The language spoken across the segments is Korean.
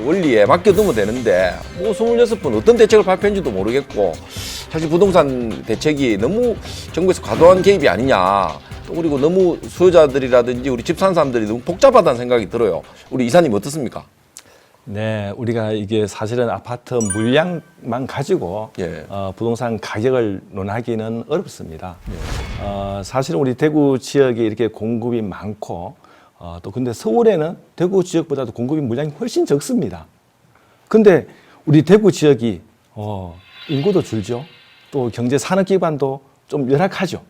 원리에 맡겨두면 되는데 뭐 26분 어떤 대책을 발표했는지도 모르겠고 사실 부동산 대책이 너무 정부에서 과도한 개입이 아니냐 또 그리고 너무 수요자들이라든지 우리 집 사는 사람들이 너무 복잡하다는 생각이 들어요. 우리 이사님 어떻습니까? 네, 우리가 이게 사실은 아파트 물량만 가지고 예. 부동산 가격을 논하기는 어렵습니다. 사실은 우리 대구 지역에 이렇게 공급이 많고 또 근데 서울에는 대구 지역보다도 공급이 물량이 훨씬 적습니다. 근데 우리 대구 지역이 인구도 줄죠. 또 경제 산업 기반도 좀 열악하죠.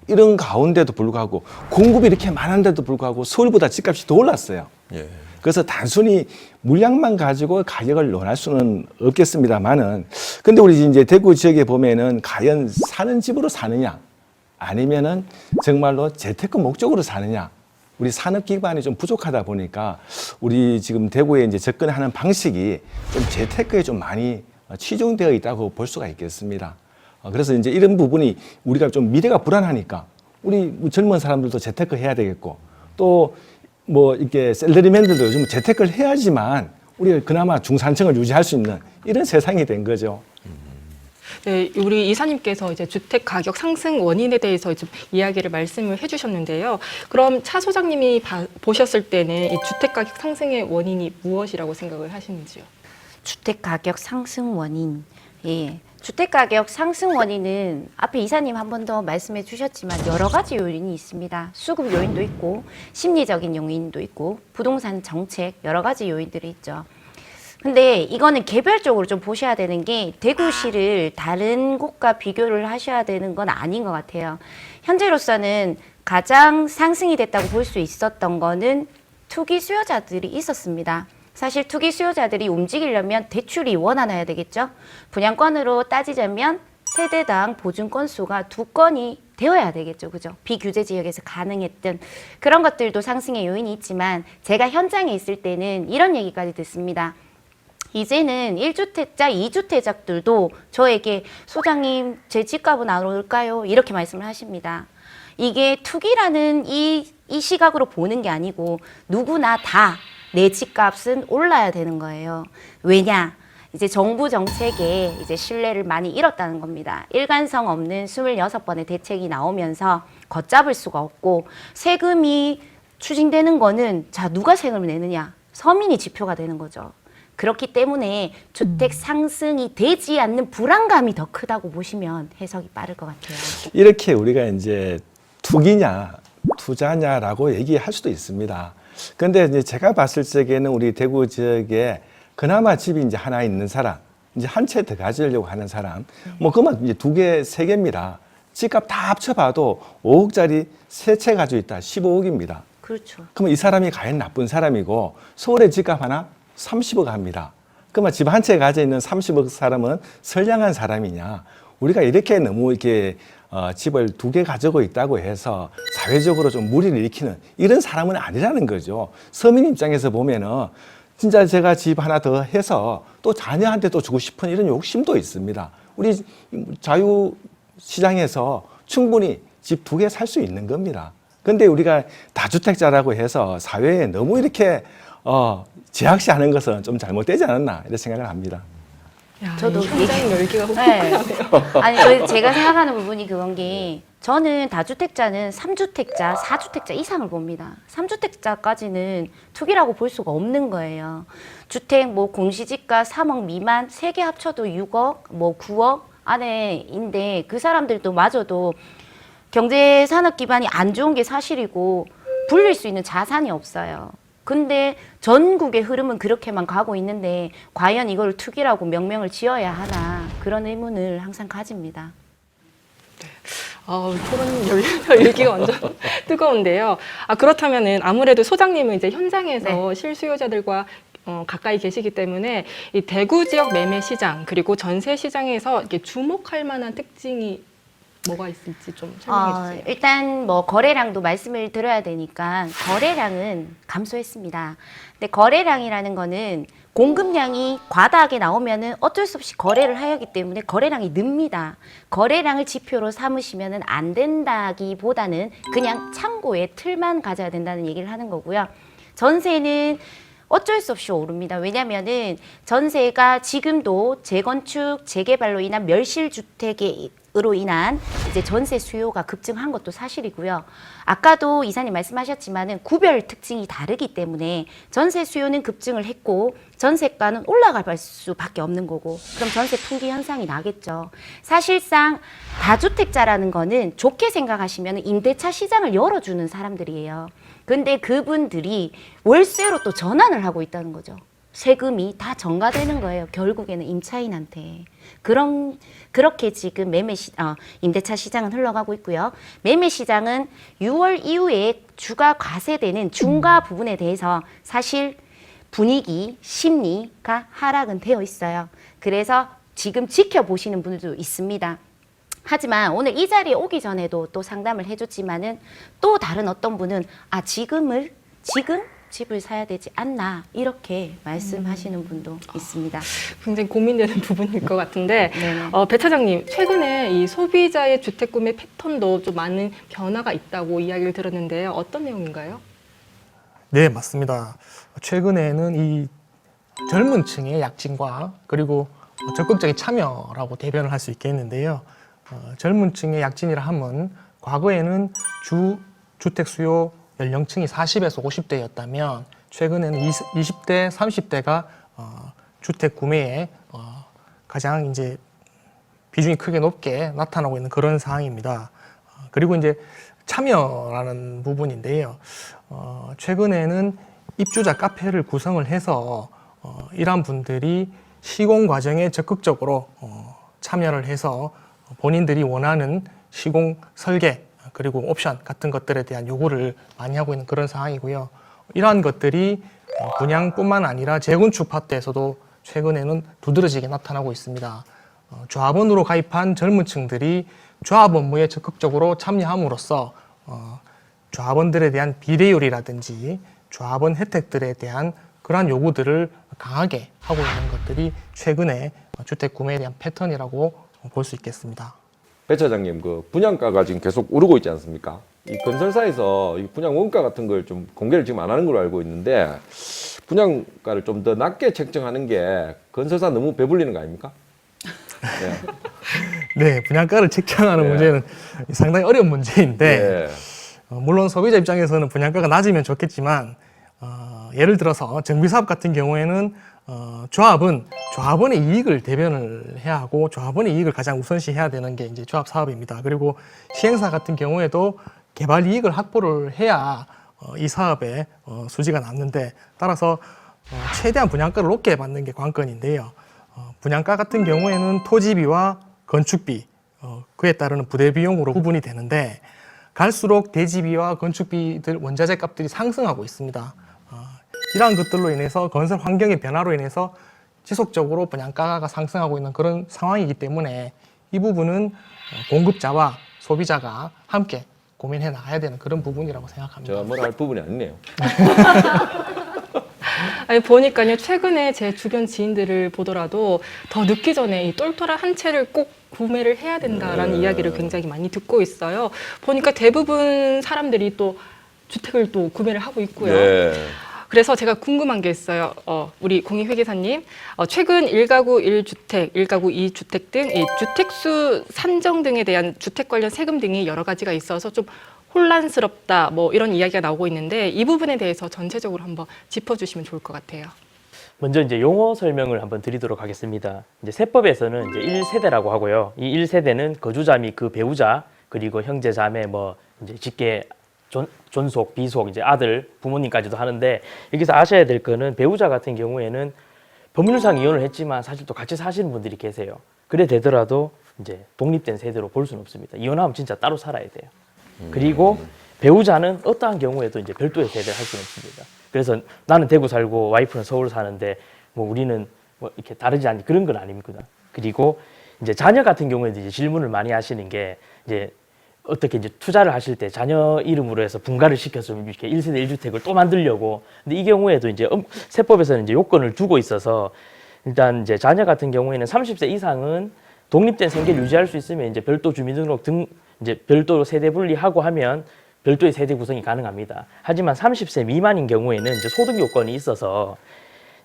이런 가운데도 불구하고 공급이 이렇게 많은데도 불구하고 서울보다 집값이 더 올랐어요. 예. 그래서 단순히 물량만 가지고 가격을 논할 수는 없겠습니다만은 근데 우리 이제 대구 지역에 보면은 과연 사는 집으로 사느냐 아니면은 정말로 재테크 목적으로 사느냐 우리 산업 기반이 좀 부족하다 보니까 우리 지금 대구에 이제 접근하는 방식이 좀 재테크에 좀 많이 치중되어 있다고 볼 수가 있겠습니다. 그래서 이제 이런 부분이 우리가 좀 미래가 불안하니까 우리 젊은 사람들도 재테크 해야 되겠고 또 뭐 이렇게 셀러리맨들도 요즘 재테크를 해야지만 우리가 그나마 중산층을 유지할 수 있는 이런 세상이 된 거죠. 네, 우리 이사님께서 이제 주택 가격 상승 원인에 대해서 좀 이야기를 말씀을 해주셨는데요. 그럼 차 소장님이 보셨을 때는 이 주택 가격 상승의 원인이 무엇이라고 생각을 하시는지요? 주택 가격 상승 원인. 예. 주택 가격 상승 원인은 앞에 이사님 한 번 더 말씀해 주셨지만 여러 가지 요인이 있습니다. 수급 요인도 있고 심리적인 요인도 있고 부동산 정책 여러 가지 요인들이 있죠. 근데 이거는 개별적으로 좀 보셔야 되는 게 대구시를 다른 곳과 비교를 하셔야 되는 건 아닌 것 같아요. 현재로서는 가장 상승이 됐다고 볼 수 있었던 거는 투기 수요자들이 있었습니다. 사실 투기 수요자들이 움직이려면 대출이 원활해야 되겠죠. 분양권으로 따지자면 세대당 보증 건수가 2건이 되어야 되겠죠. 그죠? 비규제 지역에서 가능했던 그런 것들도 상승의 요인이 있지만 제가 현장에 있을 때는 이런 얘기까지 듣습니다. 이제는 1주택자, 2주택자들도 저에게 소장님 제 집값은 안 오를까요? 이렇게 말씀을 하십니다. 이게 투기라는 이 시각으로 보는 게 아니고 누구나 다 내 집값은 올라야 되는 거예요. 왜냐? 이제 정부 정책에 이제 신뢰를 많이 잃었다는 겁니다. 일관성 없는 26번의 대책이 나오면서 걷잡을 수가 없고 세금이 추징되는 거는 자 누가 세금을 내느냐? 서민이 지표가 되는 거죠. 그렇기 때문에 주택 상승이 되지 않는 불안감이 더 크다고 보시면 해석이 빠를 것 같아요. 이렇게 우리가 이제 투기냐 투자냐라고 얘기할 수도 있습니다. 근데 이제 제가 봤을 적에는 우리 대구 지역에 그나마 집이 이제 하나 있는 사람, 이제 한 채 더 가지려고 하는 사람, 뭐 그만 이제 2개, 3개입니다. 집값 다 합쳐봐도 5억짜리 3채 가지고 있다, 15억입니다. 그렇죠. 그러면 이 사람이 과연 나쁜 사람이고 서울의 집값 하나 30억 합니다. 그러면 집 한 채 가지고 있는 30억 사람은 선량한 사람이냐? 우리가 이렇게 너무 이렇게 집을 2개 가지고 있다고 해서 사회적으로 좀 무리를 일으키는 이런 사람은 아니라는 거죠. 서민 입장에서 보면은 진짜 제가 집 하나 더 해서 또 자녀한테 또 주고 싶은 이런 욕심도 있습니다. 우리 자유시장에서 충분히 집 2개 살 수 있는 겁니다. 근데 우리가 다주택자라고 해서 사회에 너무 이렇게 제약시하는 것은 좀 잘못되지 않았나 이런 생각을 합니다. 야, 저도 현장 열기가 네. 훅훅하네요. 아니, 제가 생각하는 부분이 그건 게 저는 다주택자는 3주택자, 4주택자 이상을 봅니다. 3주택자까지는 투기라고 볼 수가 없는 거예요. 주택 뭐 공시지가 3억 미만 3개 합쳐도 6억, 뭐 9억 안에인데 그 사람들도 마저도 경제 산업 기반이 안 좋은 게 사실이고 불릴 수 있는 자산이 없어요. 근데 전국의 흐름은 그렇게만 가고 있는데 과연 이걸 투기라고 명명을 지어야 하나 그런 의문을 항상 가집니다. 토론 열기가 완전 뜨거운데요. 그렇다면은 아무래도 소장님은 이제 현장에서 네. 실수요자들과 가까이 계시기 때문에 이 대구 지역 매매 시장 그리고 전세 시장에서 이렇게 주목할 만한 특징이 뭐가 있을지 좀 설명해 주세요. 일단 뭐 거래량도 말씀을 드려야 되니까 거래량은 감소했습니다. 근데 거래량이라는 거는 공급량이 과다하게 나오면은 어쩔 수 없이 거래를 하기 때문에 거래량이 늡니다. 거래량을 지표로 삼으시면은 안 된다기보다는 그냥 창고에 틀만 가져야 된다는 얘기를 하는 거고요. 전세는 어쩔 수 없이 오릅니다. 왜냐면은 전세가 지금도 재건축, 재개발로 인한 멸실주택으로 인한 이제 전세 수요가 급증한 것도 사실이고요. 아까도 이사님 말씀하셨지만은 구별 특징이 다르기 때문에 전세 수요는 급증을 했고 전세가는 올라갈 수밖에 없는 거고, 그럼 전세 풍기 현상이 나겠죠. 사실상 다주택자라는 거는 좋게 생각하시면 임대차 시장을 열어주는 사람들이에요. 근데 그분들이 월세로 또 전환을 하고 있다는 거죠. 세금이 다 전가되는 거예요. 결국에는 임차인한테. 그렇게 지금 임대차 시장은 흘러가고 있고요. 매매 시장은 6월 이후에 주가 과세되는 중과 부분에 대해서 사실 분위기, 심리가 하락은 되어 있어요. 그래서 지금 지켜보시는 분들도 있습니다. 하지만 오늘 이 자리에 오기 전에도 또 상담을 해줬지만은 또 다른 어떤 분은 지금 집을 사야 되지 않나 이렇게 말씀하시는 분도 있습니다. 굉장히 고민되는 부분일 것 같은데 네네. 배 차장님, 최근에 이 소비자의 주택 구매 패턴도 좀 많은 변화가 있다고 이야기를 들었는데요. 어떤 내용인가요? 네, 맞습니다. 최근에는 이 젊은 층의 약진과 그리고 적극적인 참여라고 대변을 할 수 있겠는데요. 젊은 층의 약진이라 하면 과거에는 주택 수요 연령층이 40에서 50대였다면 최근에는 20대, 30대가 주택 구매에 가장 이제 비중이 크게 높게 나타나고 있는 그런 상황입니다. 그리고 이제 참여라는 부분인데요. 최근에는 입주자 카페를 구성을 해서 이러한 분들이 시공 과정에 적극적으로 참여를 해서 본인들이 원하는 시공 설계 그리고 옵션 같은 것들에 대한 요구를 많이 하고 있는 그런 상황이고요. 이러한 것들이 분양뿐만 아니라 재건축 파트에서도 최근에는 두드러지게 나타나고 있습니다. 조합원으로 가입한 젊은 층들이 조합 업무에 적극적으로 참여함으로써 조합원들에 대한 비례율이라든지 조합원 혜택들에 대한 그러한 요구들을 강하게 하고 있는 것들이 최근에 주택 구매에 대한 패턴이라고 볼 수 있겠습니다. 배 차장님, 그 분양가가 지금 계속 오르고 있지 않습니까? 이 건설사에서 이 분양 원가 같은 걸 좀 공개를 지금 안 하는 걸로 알고 있는데 분양가를 좀 더 낮게 책정하는 게 건설사 너무 배불리는 거 아닙니까? 네, 분양가를 책정하는 네. 문제는 상당히 어려운 문제인데 네. 물론 소비자 입장에서는 분양가가 낮으면 좋겠지만 예를 들어서 정비사업 같은 경우에는 조합원의 이익을 대변을 해야 하고 조합원의 이익을 가장 우선시해야 되는 게 이제 조합 사업입니다. 그리고 시행사 같은 경우에도 개발 이익을 확보를 해야 이 사업의 수지가 남는데 따라서 최대한 분양가를 높게 받는 게 관건인데요. 분양가 같은 경우에는 토지비와 건축비, 그에 따르는 부대 비용으로 구분이 되는데 갈수록 대지비와 건축비들 원자재 값들이 상승하고 있습니다. 이러한 것들로 인해서 건설 환경의 변화로 인해서 지속적으로 분양가가 상승하고 있는 그런 상황이기 때문에 이 부분은 공급자와 소비자가 함께 고민해 나가야 되는 그런 부분이라고 생각합니다. 제가 뭐라 할 부분이 아니네요. 아니, 보니까요, 최근에 제 주변 지인들을 보더라도 더 늦기 전에 이 똘똘한 한 채를 꼭 구매를 해야 된다라는 이야기를 굉장히 많이 듣고 있어요. 보니까 대부분 사람들이 또 주택을 또 구매를 하고 있고요. 네. 그래서 제가 궁금한 게 있어요. 우리 공익회계사님, 최근 1가구 1주택, 1가구 2주택 등 이 주택수 산정 등에 대한 주택 관련 세금 등이 여러 가지가 있어서 좀 혼란스럽다, 뭐 이런 이야기가 나오고 있는데 이 부분에 대해서 전체적으로 한번 짚어주시면 좋을 것 같아요. 먼저 이제 용어 설명을 한번 드리도록 하겠습니다. 이제 세법에서는 이제 1세대라고 하고요. 이 1세대는 거주자 및 그 배우자 그리고 형제 자매 뭐 이제 직계 존속, 비속, 이제 아들, 부모님까지도 하는데 여기서 아셔야 될 거는 배우자 같은 경우에는 법률상 이혼을 했지만 사실 또 같이 사시는 분들이 계세요. 그래 되더라도 이제 독립된 세대로 볼 수는 없습니다. 이혼하면 진짜 따로 살아야 돼요. 그리고 배우자는 어떠한 경우에도 이제 별도의 세대를 할 수는 없습니다. 그래서 나는 대구 살고 와이프는 서울 사는데 뭐 우리는 뭐 이렇게 다르지 않니 그런 건 아닙니다. 그리고 이제 자녀 같은 경우에도 이제 질문을 많이 하시는 게 이제 어떻게 이제 투자를 하실 때 자녀 이름으로 해서 분가를 시켜서 이렇게 1세대 1주택을 또 만들려고. 근데 이 경우에도 이제 세법에서는 이제 요건을 두고 있어서 일단 이제 자녀 같은 경우에는 30세 이상은 독립된 생계를 유지할 수 있으면 이제 별도 주민등록 등 이제 별도 세대 분리하고 하면 별도의 세대 구성이 가능합니다. 하지만 30세 미만인 경우에는 이제 소득 요건이 있어서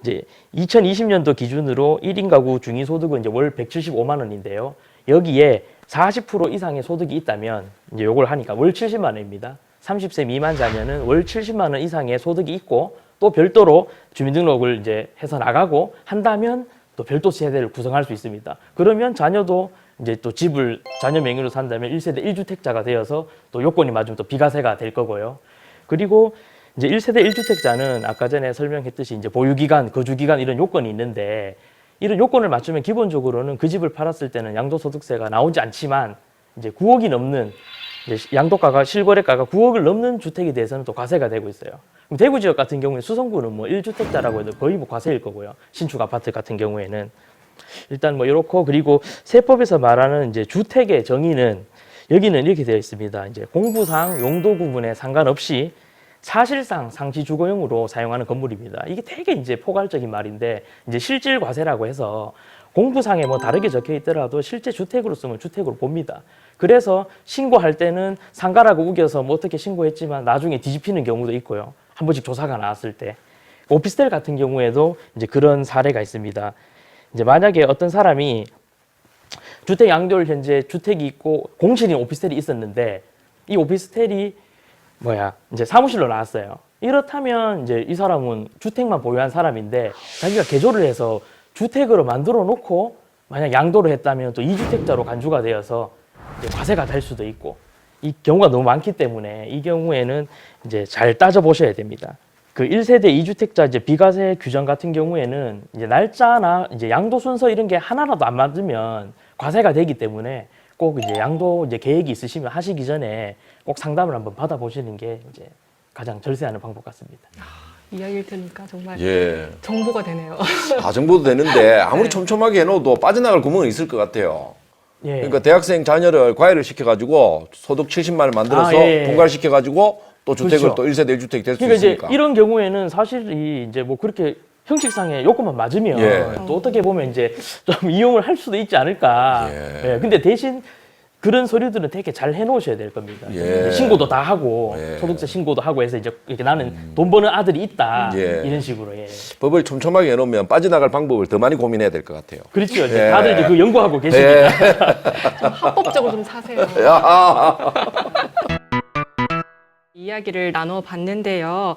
이제 2020년도 기준으로 1인 가구 중위 소득은 이제 월 175만 원인데요. 여기에 40% 이상의 소득이 있다면 이제 요걸 하니까 월 70만 원입니다. 30세 미만자면은 월 70만 원 이상의 소득이 있고 또 별도로 주민등록을 이제 해서 나가고 한다면 또 별도 세대를 구성할 수 있습니다. 그러면 자녀도 이제 또 집을 자녀 명의로 산다면 1세대 1주택자가 되어서 또 요건이 맞으면 또 비과세가 될 거고요. 그리고 이제 1세대 1주택자는 아까 전에 설명했듯이 이제 보유기간, 거주기간 이런 요건이 있는데 이런 요건을 맞추면 기본적으로는 그 집을 팔았을 때는 양도소득세가 나오지 않지만 이제 9억이 넘는 이제 양도가가 실거래가가 9억을 넘는 주택에 대해서는 또 과세가 되고 있어요. 그럼 대구 지역 같은 경우에 수성구는 뭐 1주택자라고 해도 거의 뭐 과세일 거고요. 신축 아파트 같은 경우에는 일단 뭐 이렇고 그리고 세법에서 말하는 이제 주택의 정의는 여기는 이렇게 되어 있습니다. 이제 공부상 용도 구분에 상관없이 사실상 상시 주거용으로 사용하는 건물입니다. 이게 되게 이제 포괄적인 말인데 이제 실질 과세라고 해서 공부상에 뭐 다르게 적혀 있더라도 실제 주택으로 쓰면 주택으로 봅니다. 그래서 신고할 때는 상가라고 우겨서 뭐 어떻게 신고했지만 나중에 뒤집히는 경우도 있고요. 한 번씩 조사가 나왔을 때. 오피스텔 같은 경우에도 이제 그런 사례가 있습니다. 이제 만약에 어떤 사람이 주택 양도를 현재 주택이 있고 공실인 오피스텔이 있었는데 이 오피스텔이 이제 사무실로 나왔어요. 이렇다면 이제 이 사람은 주택만 보유한 사람인데 자기가 개조를 해서 주택으로 만들어 놓고 만약 양도를 했다면 또 2주택자로 간주가 되어서 이제 과세가 될 수도 있고 이 경우가 너무 많기 때문에 이 경우에는 이제 잘 따져 보셔야 됩니다. 그 1세대 2주택자 이제 비과세 규정 같은 경우에는 이제 날짜나 이제 양도 순서 이런 게 하나라도 안 맞으면 과세가 되기 때문에 꼭 이제 양도 이제 계획이 있으시면 하시기 전에 꼭 상담을 한번 받아보시는 게 이제 가장 절세하는 방법 같습니다. 이야기를 들으니까 정말 예. 정보가 되네요. 다 정보도 되는데 아무리 네. 촘촘하게 해놓어도 빠져나갈 구멍은 있을 것 같아요. 예. 그러니까 대학생 자녀를 과외를 시켜가지고 소득 70만 원 만들어서 예. 분갈시켜가지고 또 주택을 그렇죠. 또 1세대 1주택 될 수 그러니까 이제 있으니까. 이런 경우에는 사실 이제 뭐 그렇게 형식상의 요건만 맞으면 예. 또 어떻게 보면 이제 좀 이용을 할 수도 있지 않을까. 예. 예. 근데 대신 그런 서류들은 되게 잘 해놓으셔야 될 겁니다. 예. 신고도 다 하고 예. 소득세 신고도 하고 해서 이제 이렇게 나는 돈 버는 아들이 있다 예. 이런 식으로. 예. 법을 촘촘하게 해놓으면 빠져나갈 방법을 더 많이 고민해야 될 것 같아요. 그렇죠. 이제 예. 다들 이제 그 연구하고 계시니까. 예. 좀 합법적으로 좀 사세요. 이야기를 나눠봤는데요.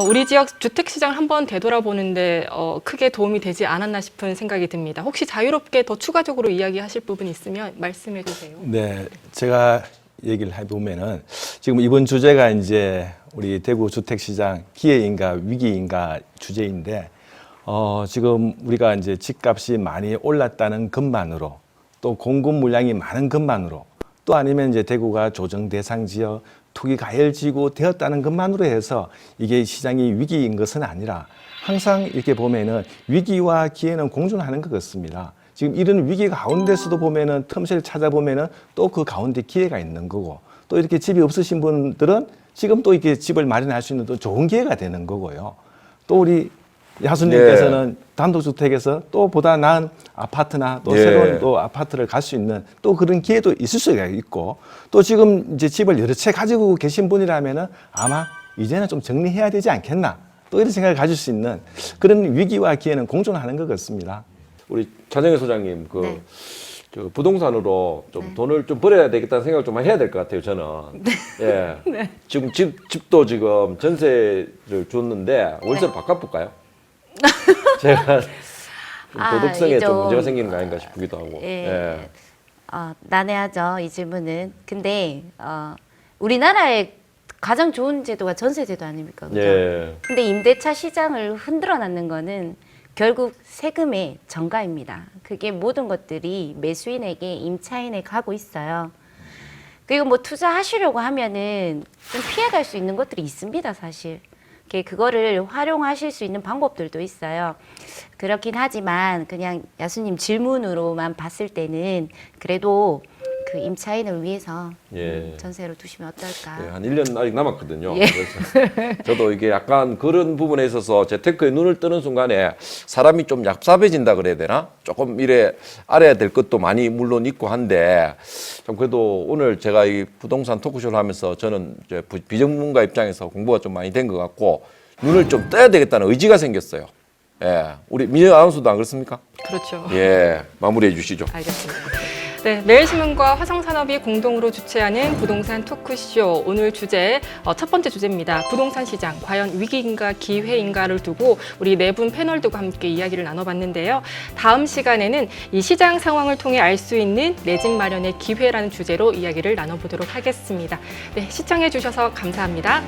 우리 지역 주택시장을 한번 되돌아보는데 크게 도움이 되지 않았나 싶은 생각이 듭니다. 혹시 자유롭게 더 추가적으로 이야기하실 부분이 있으면 말씀해 주세요. 네, 제가 얘기를 해보면은 지금 이번 주제가 이제 우리 대구 주택시장 기회인가 위기인가 주제인데 지금 우리가 이제 집값이 많이 올랐다는 것만으로 또 공급 물량이 많은 것만으로 또 아니면 이제 대구가 조정 대상 지역 투기 가열지구 되었다는 것만으로 해서 이게 시장이 위기인 것은 아니라 항상 이렇게 보면은 위기와 기회는 공존하는 것 같습니다. 지금 이런 위기 가운데서도 보면은 틈새를 찾아보면은 또 그 가운데 기회가 있는 거고 또 이렇게 집이 없으신 분들은 지금 또 이렇게 집을 마련할 수 있는 또 좋은 기회가 되는 거고요. 또 우리 야수님께서는 단독주택에서 또 보다 나은 아파트나 또 예. 새로운 또 아파트를 갈 수 있는 또 그런 기회도 있을 수가 있고 또 지금 이제 집을 여러 채 가지고 계신 분이라면은 아마 이제는 좀 정리해야 되지 않겠나 또 이런 생각을 가질 수 있는 그런 위기와 기회는 공존하는 것 같습니다. 우리 차정혜 소장님, 네. 저 부동산으로 좀 돈을 좀 벌어야 되겠다는 생각을 좀 해야 될 것 같아요, 저는. 예. 지금 집도 지금 전세를 줬는데 월세로 바꿔볼까요? 제가 좀 도덕성에 이 좀 좀, 문제가 생기는 거 아닌가 싶기도 하고. 예. 난해하죠, 이 질문은. 근데 우리나라의 가장 좋은 제도가 전세제도 아닙니까? 그죠? 예. 근데 임대차 시장을 흔들어 놨는 거는 결국 세금의 전가입니다. 그게 모든 것들이 매수인에게 임차인에 가고 있어요. 그리고 뭐 투자하시려고 하면은 좀 피해갈 수 있는 것들이 있습니다, 사실. 그거를 활용하실 수 있는 방법들도 있어요. 그렇긴 하지만 그냥 야수님 질문으로만 봤을 때는 그래도 그 임차인을 위해서 예. 전세로 두시면 어떨까? 한 1년 아직 남았거든요. 예. 그래서 저도 이게 약간 그런 부분에 있어서 재테크에 눈을 뜨는 순간에 사람이 좀 얍삽해진다 그래야 되나? 조금 이래 알아야 될 것도 많이 물론 있고 한데 좀 그래도 오늘 제가 이 부동산 토크쇼를 하면서 저는 이제 비전문가 입장에서 공부가 좀 많이 된 것 같고 눈을 좀 떠야 되겠다는 의지가 생겼어요. 예. 우리 민현 아나운서도 안 그렇습니까? 그렇죠. 예. 마무리해 주시죠. 알겠습니다. 네, 매일신문과 화성산업이 공동으로 주최하는 부동산 토크쇼 오늘 주제 첫 번째 주제입니다. 부동산 시장 과연 위기인가 기회인가를 두고 우리 네 분 패널들과 함께 이야기를 나눠봤는데요. 다음 시간에는 이 시장 상황을 통해 알 수 있는 내 집 마련의 기회라는 주제로 이야기를 나눠보도록 하겠습니다. 네, 시청해 주셔서 감사합니다.